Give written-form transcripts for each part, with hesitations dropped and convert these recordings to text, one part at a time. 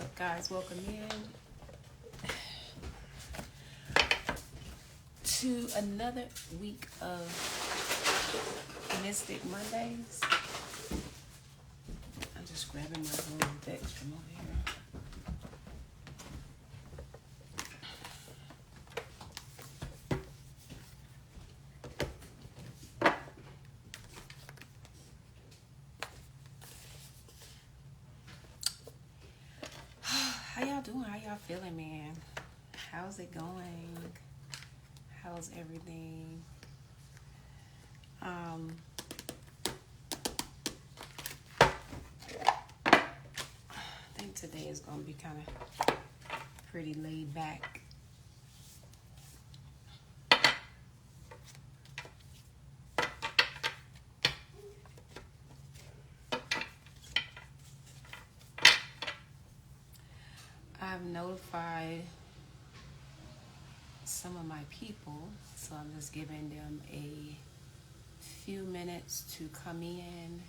What's up, guys? Welcome in to another week of Mystic Mondays. I'm just grabbing my little decks from over here. How y'all doing? How y'all feeling, man? How's it going? How's everything? I think today is gonna be kind of pretty laid back. I've notified some of my people, so I'm just giving them a few minutes to come in.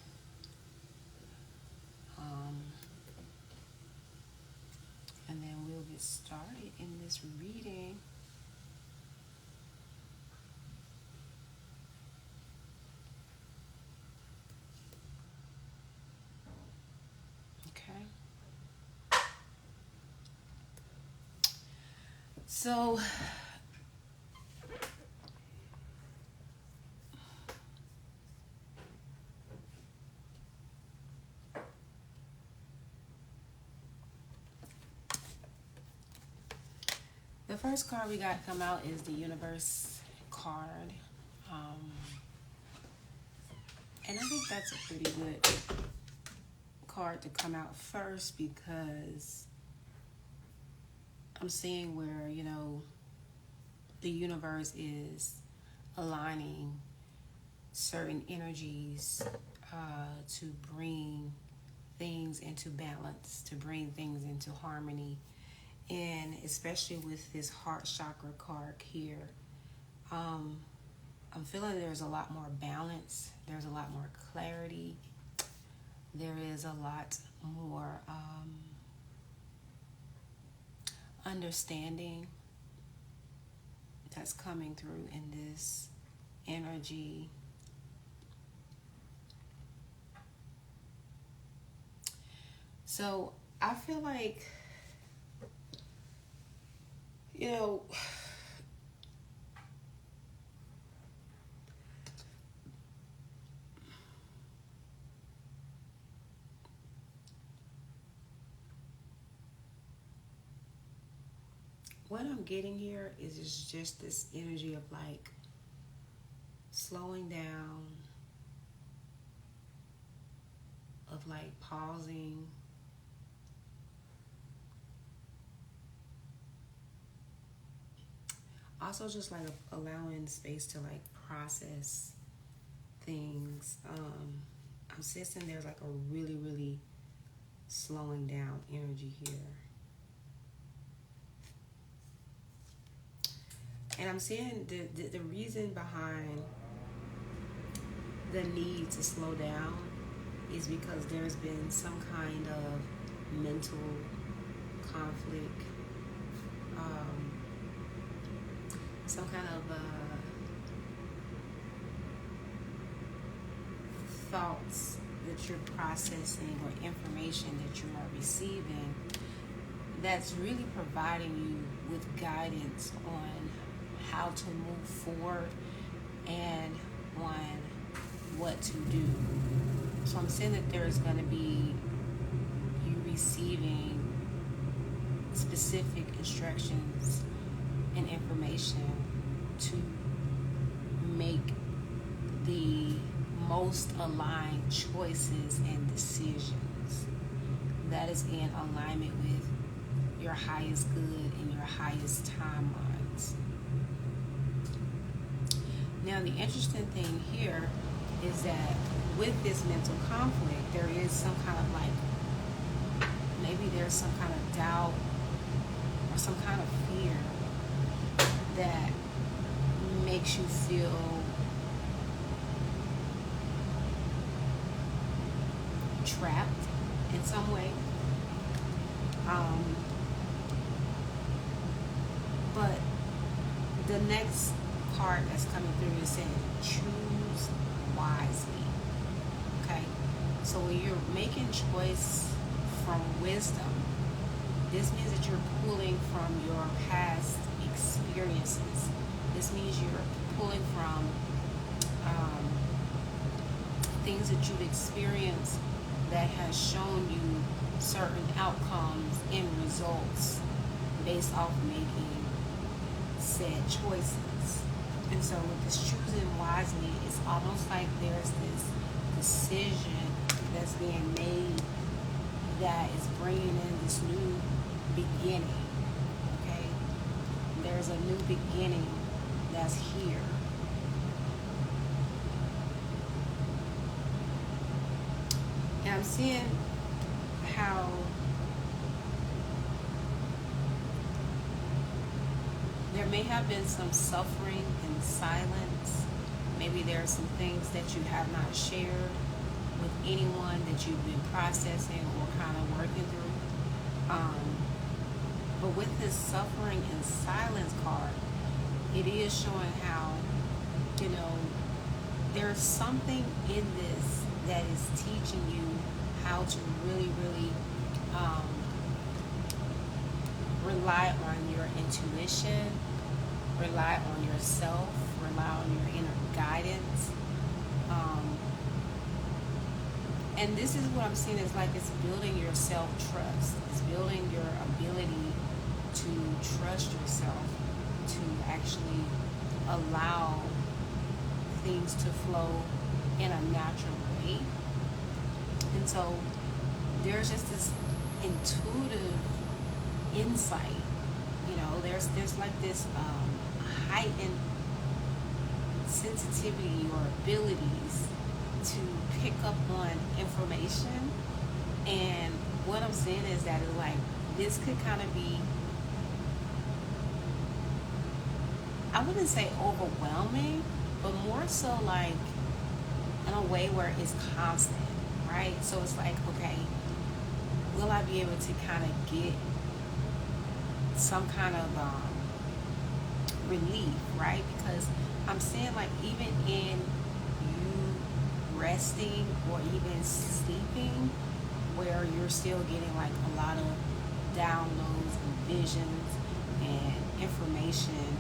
And then we'll get started in this reading. Okay. So the first card we got come out is the Universe card. And I think that's a pretty good card to come out first because I'm seeing where, the universe is aligning certain energies to bring things into balance, to bring things into harmony. And especially with this heart chakra card here, I'm feeling there's a lot more balance, there's a lot more clarity, there is a lot more understanding that's coming through in this energy. So I feel like, what I'm getting here is just this energy of like slowing down, of like pausing, also just like allowing space to like process things. I'm sensing there's like a really, really slowing down energy here. And I'm seeing the reason behind the need to slow down is because there's been some kind of mental conflict, some kind of thoughts that you're processing or information that you are receiving that's really providing you with guidance on how to move forward and on what to do. So I'm saying that there's going to be you receiving specific instructions and information to make the most aligned choices and decisions that is in alignment with your highest good and your highest timelines. Now, the interesting thing here is that with this mental conflict, there is some kind of like, maybe there's some kind of doubt or some kind of fear that makes you feel trapped in some way. Um, but the next card that's coming through is saying choose wisely. Okay, so when you're making choice from wisdom, this means that you're pulling from your past experiences. This means you're pulling from um, things that you've experienced that has shown you certain outcomes and results based off making said choices. And so with this choosing wisely, it's almost like there's this decision that's being made that is bringing in this new beginning. Okay, there's a new beginning that's here. And I'm seeing how there may have been some suffering in silence. Maybe there are some things that you have not shared with anyone that you've been processing or kind of working through. But with this suffering in silence card, it is showing how, you know, there's something in this that is teaching you how to really um, rely on your intuition, rely on yourself, rely on your inner guidance. And this is what I'm seeing is like it's building your self-trust. It's building your ability to trust yourself, to actually allow things to flow in a natural way. And so there's just this intuitive insight, you know, there's like this heightened sensitivity or abilities to pick up on information. And what I'm saying is that it's like this could kind of be, I wouldn't say overwhelming, but more so like in a way where it's constant, right? So it's like, okay, will I be able to kind of get some kind of relief, right? Because I'm saying like even in you resting or even sleeping, where you're still getting like a lot of downloads and visions and information,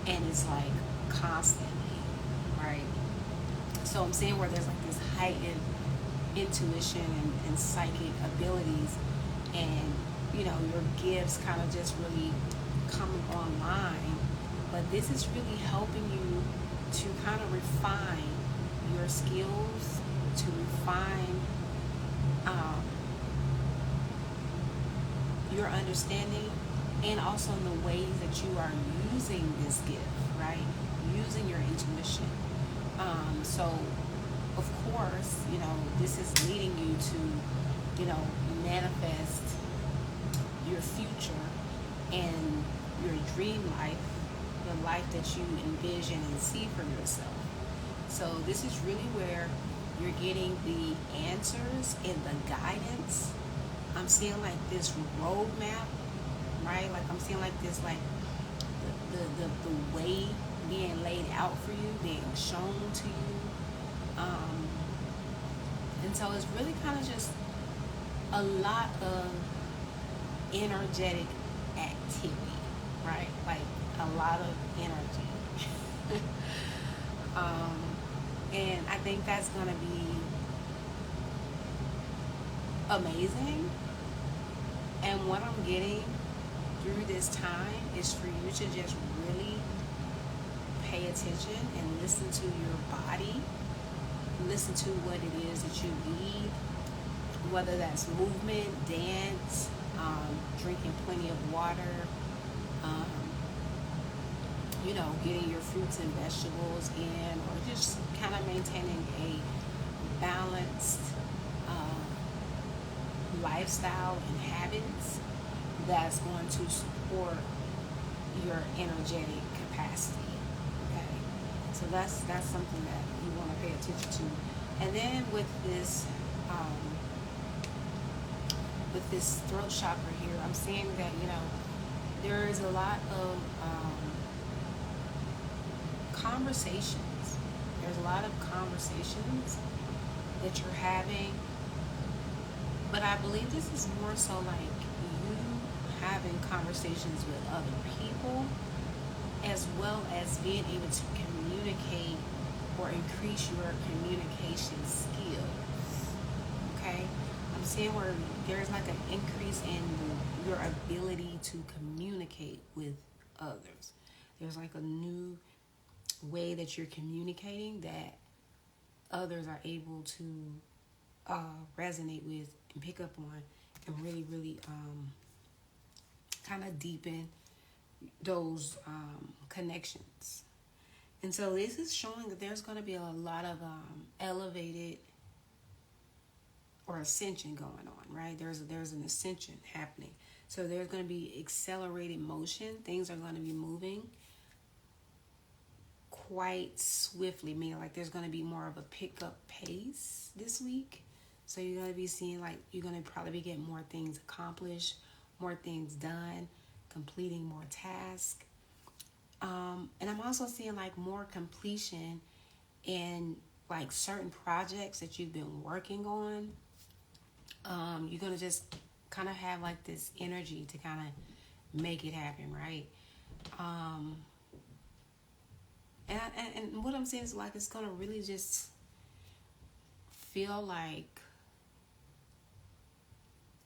and it's like constantly, right? So I'm saying where there's like this heightened intuition and psychic abilities, and you know your gifts kind of just really coming online. But this is really helping you to kind of refine your skills, to refine your understanding, and also in the ways that you are using this gift, right? Using your intuition. So, of course, you know, this is leading you to, you know, manifest your future and your dream life, the life that you envision and see for yourself. So this is really where you're getting the answers and the guidance. I'm seeing like this roadmap, right? Like I'm seeing like this, like the way being laid out for you, being shown to you. And so it's really kind of just a lot of energetic activity, right? Like a lot of energy. And I think that's going to be amazing. And what I'm getting through this time is for you to just really pay attention and listen to your body, listen to what it is that you need, whether that's movement, dance, drinking plenty of water, you know, getting your fruits and vegetables in, or just kind of maintaining a balanced lifestyle and habits that's going to support your energetic capacity. Okay, so that's something that you want to pay attention to. And then with this with this throat chakra here, I'm seeing that, there is a lot of conversations. There's a lot of conversations that you're having, but I believe this is more so like you having conversations with other people, as well as being able to communicate or increase your communication skills. Okay? I'm seeing where there's like an increase in your ability to communicate with others. There's like a new way that you're communicating that others are able to resonate with and pick up on, and really, really kind of deepen those connections. And so this is showing that there's going to be a lot of elevated or ascension going on, right? There's an ascension happening. So there's going to be accelerated motion. Things are going to be moving quite swiftly, meaning like there's going to be more of a pickup pace this week. So you're going to be seeing like you're going to probably be getting more things accomplished, more things done, completing more tasks. And I'm also seeing like more completion in like certain projects that you've been working on. You're going to just kind of have like this energy to kind of make it happen, right? And what I'm saying is like it's going to really just feel like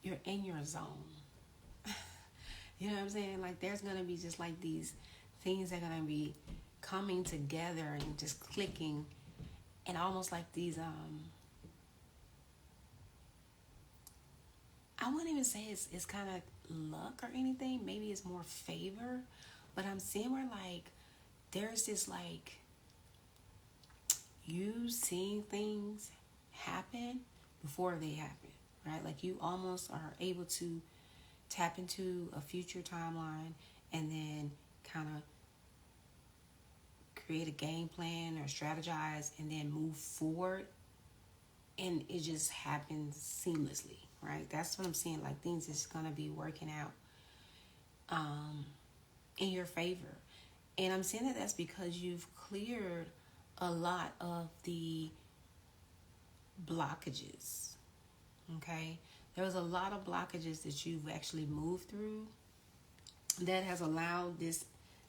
you're in your zone. You know what I'm saying? Like there's going to be just like these things that are going to be coming together and just clicking, and almost like these I wouldn't even say it's kind of luck or anything. Maybe it's more favor, but I'm seeing where like there's this like you seeing things happen before they happen, right? Like you almost are able to tap into a future timeline and then kind of create a game plan or strategize and then move forward, and it just happens seamlessly, right? That's what I'm seeing. Like things is going to be working out in your favor. And I'm saying that that's because you've cleared a lot of the blockages, okay? There was a lot of blockages that you've actually moved through that has allowed this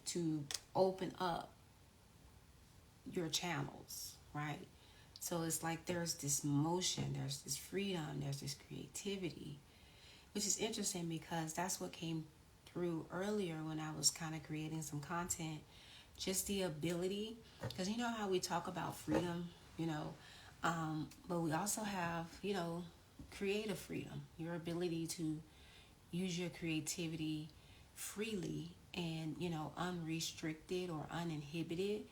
to open up your channels, right? So it's like there's this motion, there's this freedom, there's this creativity, which is interesting because that's what came through earlier when I was kind of creating some content. Just the ability, because you know how we talk about freedom, but we also have, creative freedom, your ability to use your creativity freely and, unrestricted or uninhibited,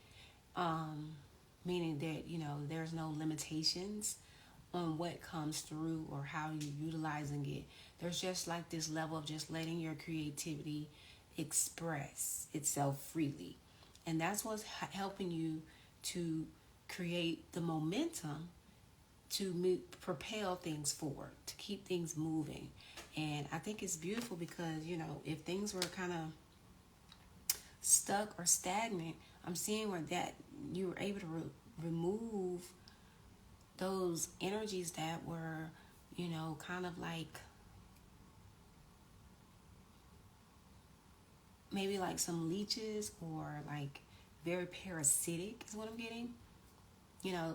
meaning that, there's no limitations on what comes through or how you're utilizing it. There's just like this level of just letting your creativity express itself freely. And that's what's helping you to create the momentum to propel things forward, to keep things moving. And I think it's beautiful because, if things were kind of stuck or stagnant, I'm seeing where that you were able to remove those energies that were, kind of like maybe like some leeches or like very parasitic is what I'm getting.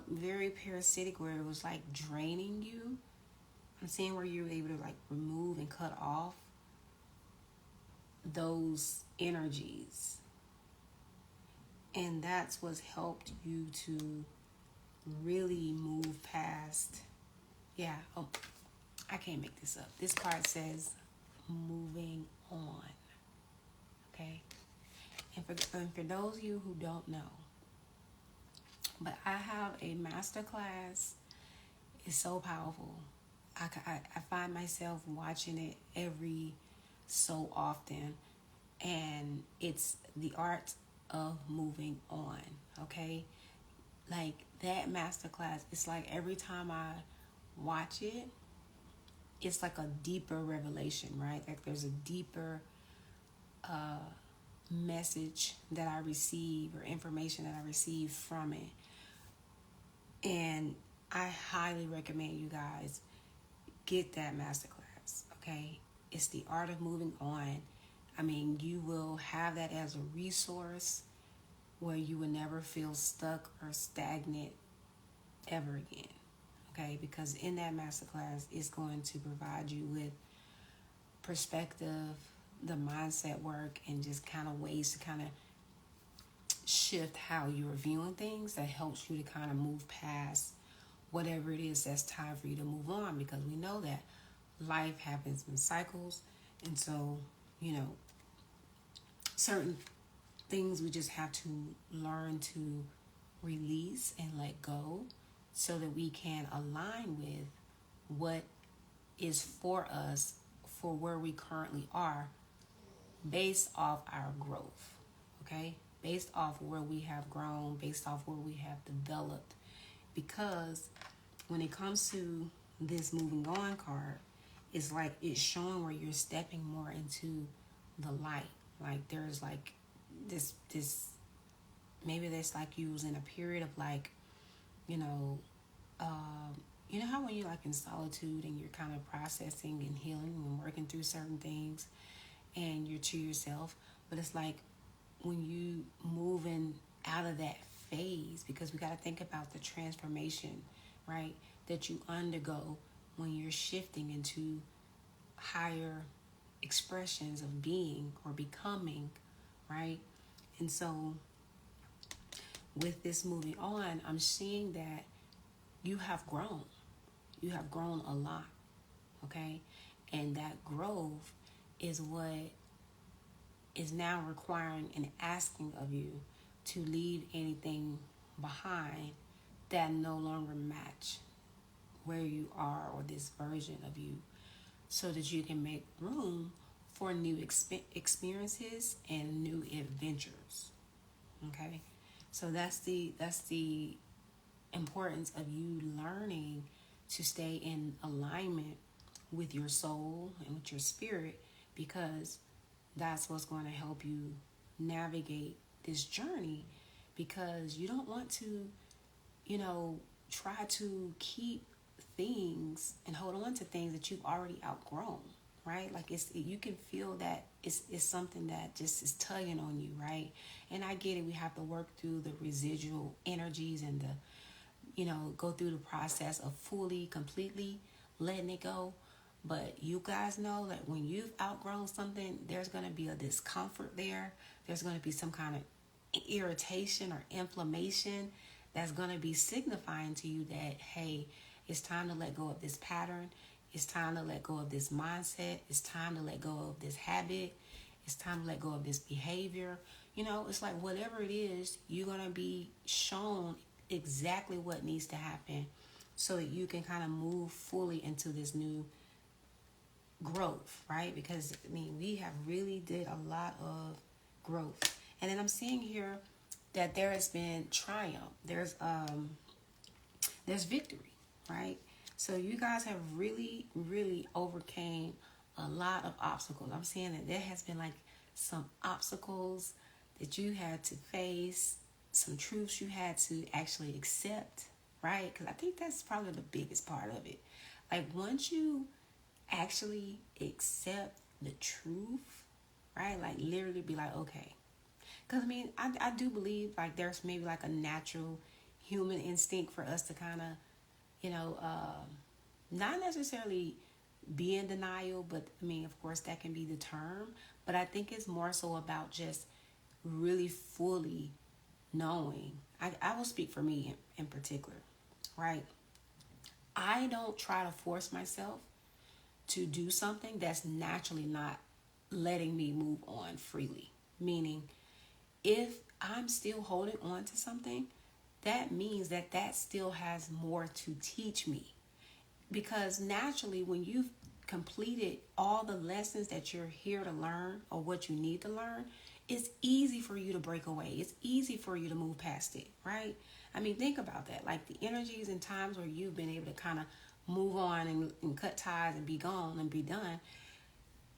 Very parasitic where it was like draining you. I'm seeing where you were able to like remove and cut off those energies. And that's what's helped you to really move past. Yeah, I can't make this up. This card says moving on. Okay? And for those of you who don't know, but I have a masterclass. It's so powerful. I find myself watching it every so often, and it's the art of moving on. Okay, like that masterclass. It's like every time I watch it, it's like a deeper revelation, right? Like there's a deeper message that I receive or information that I receive from it. And I highly recommend you guys get that masterclass, okay? It's the art of moving on. I mean, you will have that as a resource where you will never feel stuck or stagnant ever again, okay? Because in that masterclass, it's going to provide you with perspective, the mindset work, and just kind of ways to kind of shift how you're viewing things that helps you to kind of move past whatever it is that's time for you to move on, because we know that life happens in cycles. And so, certain things we just have to learn to release and let go so that we can align with what is for us for where we currently are based off our growth, okay? Based off where we have grown, based off where we have developed. Because when it comes to this moving on card, it's like it's showing where you're stepping more into the light. Like there's like this maybe that's like you was in a period of like, you know, how when you're like in solitude and you're kind of processing and healing and working through certain things and you're to yourself, but it's like when you moving out of that phase, because we got to think about the transformation, right, that you undergo when you're shifting into higher expressions of being or becoming, right? And so with this moving on, I'm seeing that you have grown. You have grown a lot, okay? And that growth is what is now requiring and asking of you to leave anything behind that no longer match where you are or this version of you, so that you can make room for new experiences and new adventures. Okay, so that's the importance of you learning to stay in alignment with your soul and with your spirit, because that's what's going to help you navigate this journey. Because you don't want to, try to keep things and hold on to things that you've already outgrown, right? Like you can feel that it's something that just is tugging on you, right? And I get it. We have to work through the residual energies and go through the process of fully, completely letting it go. But you guys know that when you've outgrown something, there's going to be a discomfort there. There's going to be some kind of irritation or inflammation that's going to be signifying to you that, hey, it's time to let go of this pattern. It's time to let go of this mindset. It's time to let go of this habit. It's time to let go of this behavior. It's like whatever it is, you're going to be shown exactly what needs to happen so that you can kind of move fully into this new growth, right? Because we have really did a lot of growth. And then I'm seeing here that there has been triumph. There's victory, right? So you guys have really, really overcame a lot of obstacles. I'm seeing that there has been like some obstacles that you had to face, some truths you had to actually accept, right? Because I think that's probably the biggest part of it. Like once you actually accept the truth, right? Like literally be like, okay. Because I do believe like there's maybe like a natural human instinct for us to kind of, not necessarily be in denial, but of course that can be the term. But I think it's more so about just really fully knowing. I will speak for me in particular, right? I don't try to force myself to do something that's naturally not letting me move on freely. Meaning, if I'm still holding on to something, that means that still has more to teach me. Because naturally, when you've completed all the lessons that you're here to learn or what you need to learn, it's easy for you to break away. It's easy for you to move past it, right? Think about that. Like the energies and times where you've been able to kind of move on and cut ties and be gone and be done.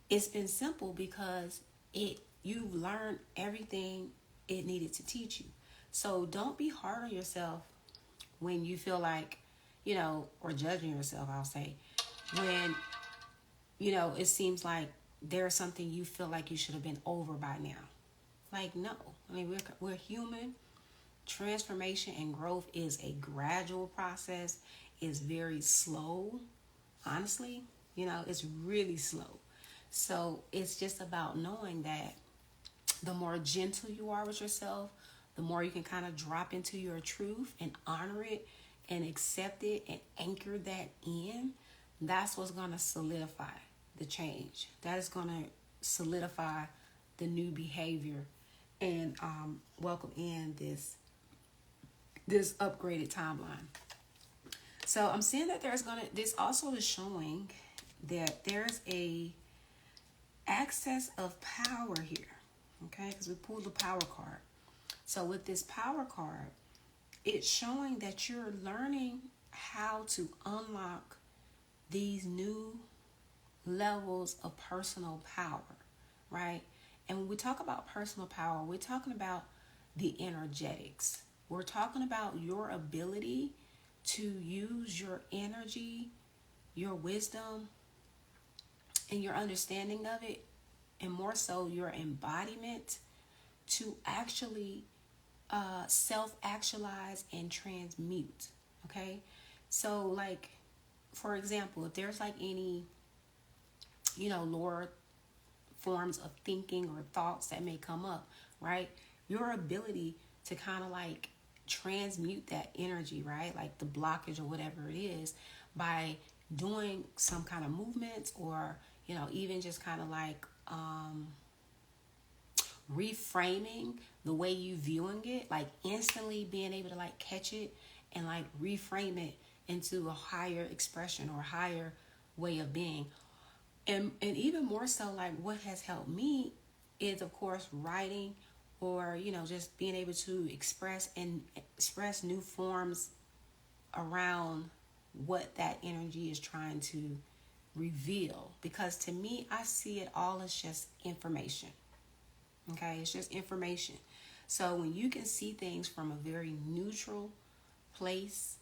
It's been simple because you've learned everything it needed to teach you. So don't be hard on yourself when you feel like, or judging yourself, I'll say, when, it seems like there's something you feel like you should have been over by now. Like, no. I mean, we're human. Transformation and growth is a gradual process. It's very slow, honestly. It's really slow. So it's just about knowing that the more gentle you are with yourself, the more you can kind of drop into your truth and honor it and accept it and anchor that in. That's what's going to solidify the change. That is going to solidify the new behavior and welcome in this upgraded timeline. So I'm seeing that this also is showing that there's a access of power here. Okay, because we pulled the power card. So with this power card, it's showing that you're learning how to unlock these new levels of personal power, right? And when we talk about personal power, we're talking about the energetics. We're talking about your ability to use your energy, your wisdom, and your understanding of it, and more so your embodiment, to actually self-actualize and transmute. Okay, so like, for example, if there's like any lower forms of thinking or thoughts that may come up, right, your ability to kind of like transmute that energy, right, like the blockage or whatever it is, by doing some kind of movements, or even just kind of like reframing the way you viewing it, like instantly being able to like catch it and like reframe it into a higher expression or higher way of being. And even more so, like, what has helped me is, of course, writing, or just being able to express new forms around what that energy is trying to reveal. Because to me, I see it all as just information. Okay, it's just information. So when you can see things from a very neutral place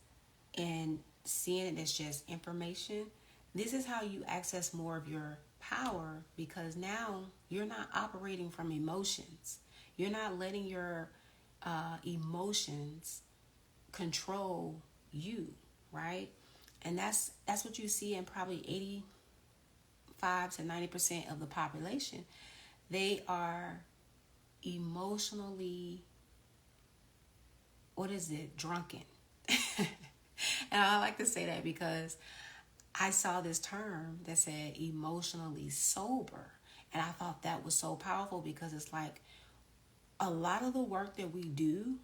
and seeing it as just information, this is how you access more of your power, because now you're not operating from emotions. You're not letting your emotions control you, right? And that's what you see in probably 85 to 90% of the population. They are emotionally, drunken. And I like to say that because I saw this term that said emotionally sober. And I thought that was so powerful, because it's like a lot of the work that we do,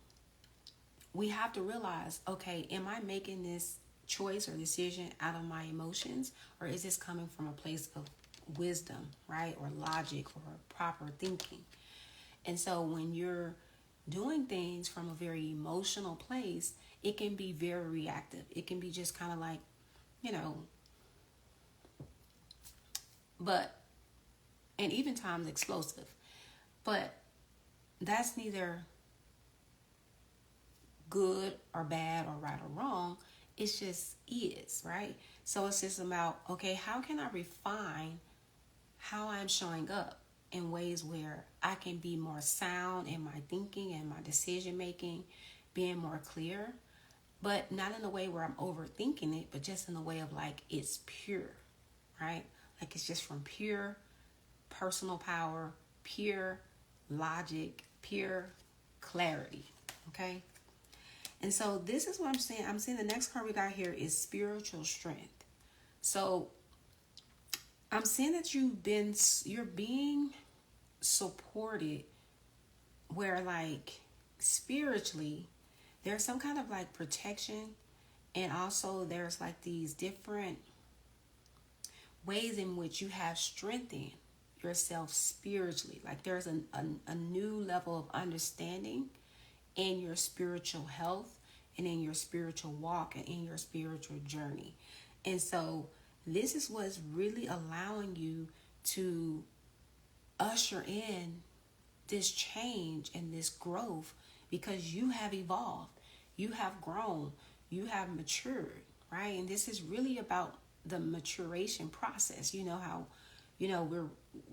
we have to realize, okay, am I making this choice or decision out of my emotions, or is this coming from a place of wisdom, right? Or logic, or proper thinking? And so when you're doing things from a very emotional place, it can be very reactive. It can be just kind of like, but, and even times explosive. But that's neither good or bad or right or wrong. It's just is, right? So it's just about, okay, how can I refine how I'm showing up in ways where I can be more sound in my thinking and my decision making, being more clear, but not in a way where I'm overthinking it, but just in a way of like, it's pure, right? Like, it's just from pure personal power, pure logic, pure clarity. Okay. And so this is what I'm saying. I'm saying the next card we got here is spiritual strength. So I'm saying that you're being supported, where like spiritually there's some kind of like protection, and also there's like these different ways in which you have strengthened yourself spiritually. Like there's a new level of understanding in your spiritual health and in your spiritual walk and in your spiritual journey. And so this is what's really allowing you to usher in this change and this growth, because you have evolved, you have grown, you have matured, right? And this is really about the maturation process. You know how,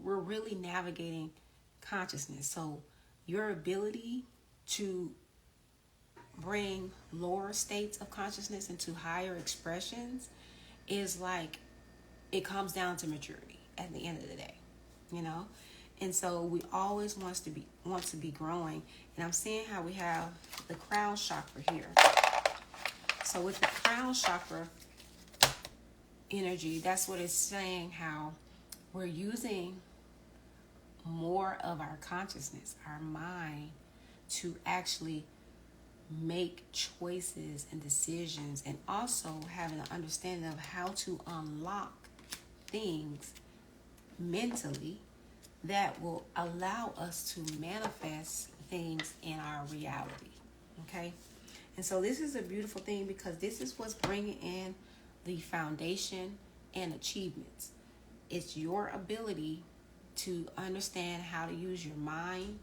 we're really navigating consciousness. So your ability to bring lower states of consciousness into higher expressions is like, it comes down to maturity at the end of the day, you know? And so we always want to be growing. And I'm seeing how we have the crown chakra here. So with the crown chakra energy, that's what it's saying, how we're using more of our consciousness, our mind, to actually make choices and decisions, and also having an understanding of how to unlock things mentally that will allow us to manifest things in our reality. Okay? And so this is a beautiful thing, because this is what's bringing in the foundation and achievements. It's your ability to understand how to use your mind,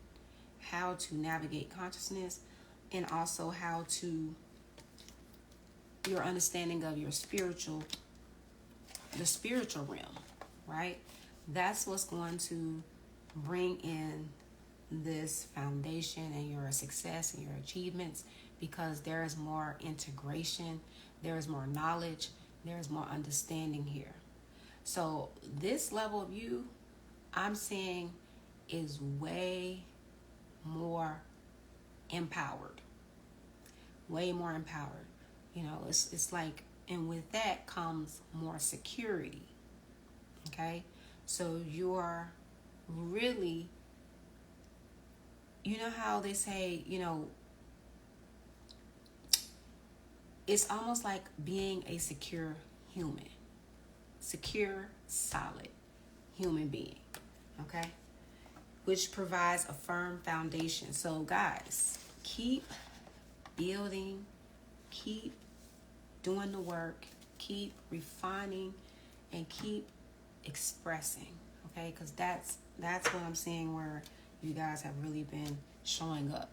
how to navigate consciousness, and also how to, your understanding of your the spiritual realm, right? That's what's going to bring in this foundation and your success and your achievements, because there is more integration, there is more knowledge, there is more understanding here. So this level of you, I'm saying, is way more empowered. Way more empowered. It's like, and with that comes more security. Okay? So you're really, you know how they say, it's almost like being a secure human. Secure, solid human being. Okay? Which provides a firm foundation. So guys, keep building, keep doing the work, keep refining, and keep expressing. Okay? Because that's what I'm seeing, where you guys have really been showing up.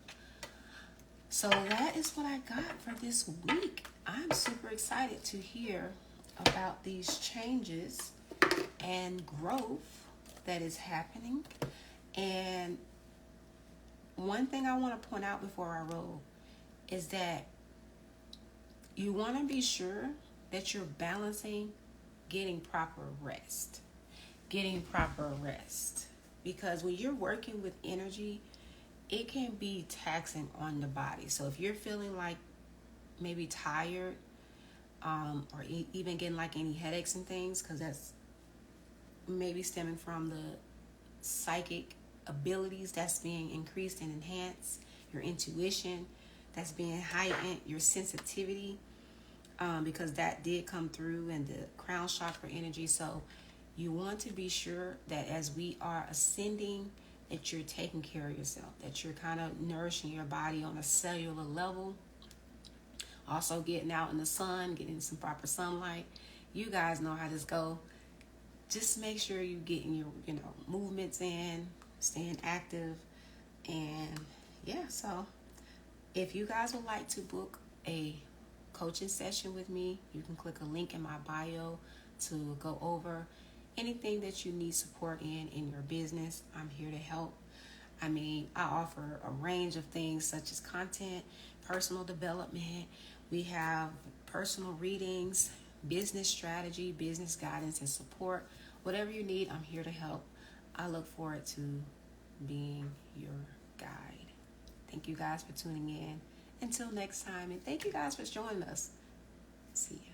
So that is what I got for this week. I'm super excited to hear about these changes and growth that is happening. And one thing I want to point out before I roll is that you want to be sure that you're balancing getting proper rest. Getting proper rest. Because when you're working with energy, it can be taxing on the body. So if you're feeling like maybe tired, or even getting like any headaches and things, because that's maybe stemming from the psychic abilities that's being increased and enhanced, your intuition that's being heightened, your sensitivity, because that did come through in the crown chakra energy. So you want to be sure that as we are ascending, that you're taking care of yourself, that you're kind of nourishing your body on a cellular level. Also getting out in the sun, getting some proper sunlight. You guys know how this go. Just make sure you're getting your, movements in, staying active. And yeah, so if you guys would like to book a coaching session with me, you can click a link in my bio to go over anything that you need support in your business. I'm here to help. I offer a range of things such as content, personal development. We have personal readings, business strategy, business guidance, and support. Whatever you need, I'm here to help. I look forward to being your guide. Thank you guys for tuning in. Until next time, and thank you guys for joining us. See ya.